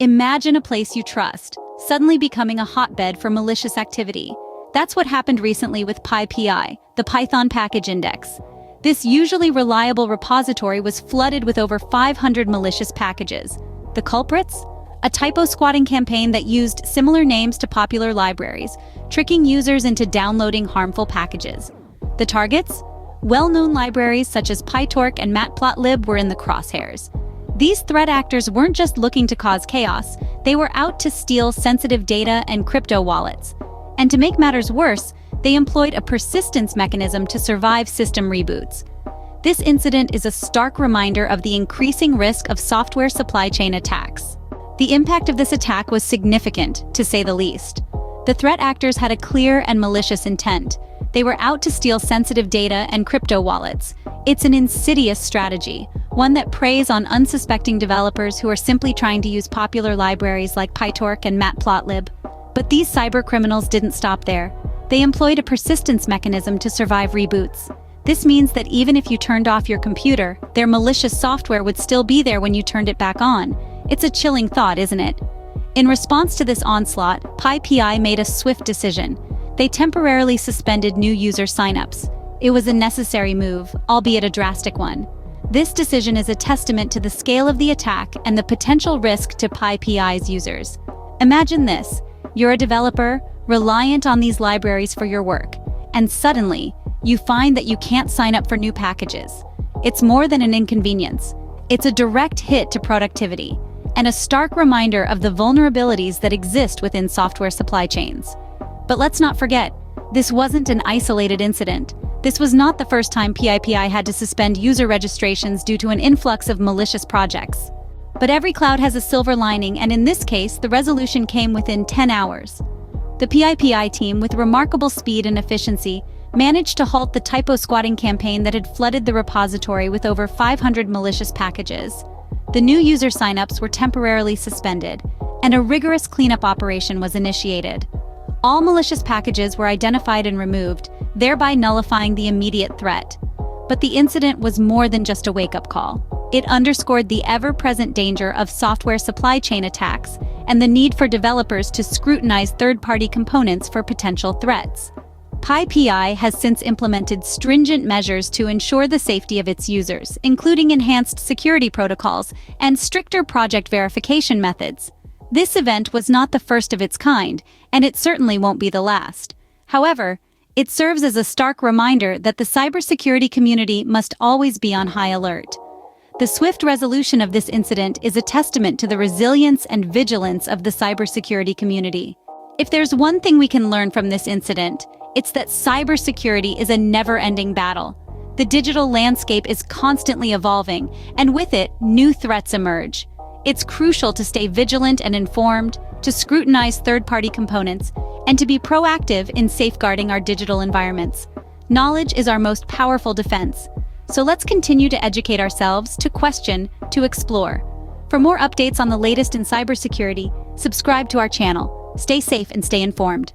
Imagine a place you trust, suddenly becoming a hotbed for malicious activity. That's what happened recently with PyPI, the Python package index. This usually reliable repository was flooded with over 500 malicious packages. The culprits? A typo squatting campaign that used similar names to popular libraries, tricking users into downloading harmful packages. The targets? Well-known libraries such as PyTorch and Matplotlib were in the crosshairs. These threat actors weren't just looking to cause chaos, they were out to steal sensitive data and crypto wallets. And to make matters worse, they employed a persistence mechanism to survive system reboots. This incident is a stark reminder of the increasing risk of software supply chain attacks. The impact of this attack was significant, to say the least. The threat actors had a clear and malicious intent. They were out to steal sensitive data and crypto wallets. It's an insidious strategy, one that preys on unsuspecting developers who are simply trying to use popular libraries like PyTorch and Matplotlib. But these cybercriminals didn't stop there. They employed a persistence mechanism to survive reboots. This means that even if you turned off your computer, their malicious software would still be there when you turned it back on. It's a chilling thought, isn't it? In response to this onslaught, PyPI made a swift decision. They temporarily suspended new user signups. It was a necessary move, albeit a drastic one. This decision is a testament to the scale of the attack and the potential risk to PyPI's users. Imagine this. You're a developer, reliant on these libraries for your work, and suddenly, you find that you can't sign up for new packages. It's more than an inconvenience. It's a direct hit to productivity, and a stark reminder of the vulnerabilities that exist within software supply chains. But let's not forget, this wasn't an isolated incident. This was not the first time PyPI had to suspend user registrations due to an influx of malicious projects. But every cloud has a silver lining, and in this case, the resolution came within 10 hours. The PyPI team, with remarkable speed and efficiency, managed to halt the typo squatting campaign that had flooded the repository with over 500 malicious packages. The new user signups were temporarily suspended, and a rigorous cleanup operation was initiated. All malicious packages were identified and removed, thereby nullifying the immediate threat. But the incident was more than just a wake-up call. It underscored the ever-present danger of software supply chain attacks and the need for developers to scrutinize third-party components for potential threats. PyPI has since implemented stringent measures to ensure the safety of its users, including enhanced security protocols and stricter project verification methods. This event was not the first of its kind, and it certainly won't be the last. However, it serves as a stark reminder that the cybersecurity community must always be on high alert. The swift resolution of this incident is a testament to the resilience and vigilance of the cybersecurity community. If there's one thing we can learn from this incident, it's that cybersecurity is a never-ending battle. The digital landscape is constantly evolving, and with it, new threats emerge. It's crucial to stay vigilant and informed, to scrutinize third-party components, and to be proactive in safeguarding our digital environments. Knowledge is our most powerful defense. So let's continue to educate ourselves, to question, to explore. For more updates on the latest in cybersecurity, subscribe to our channel. Stay safe and stay informed.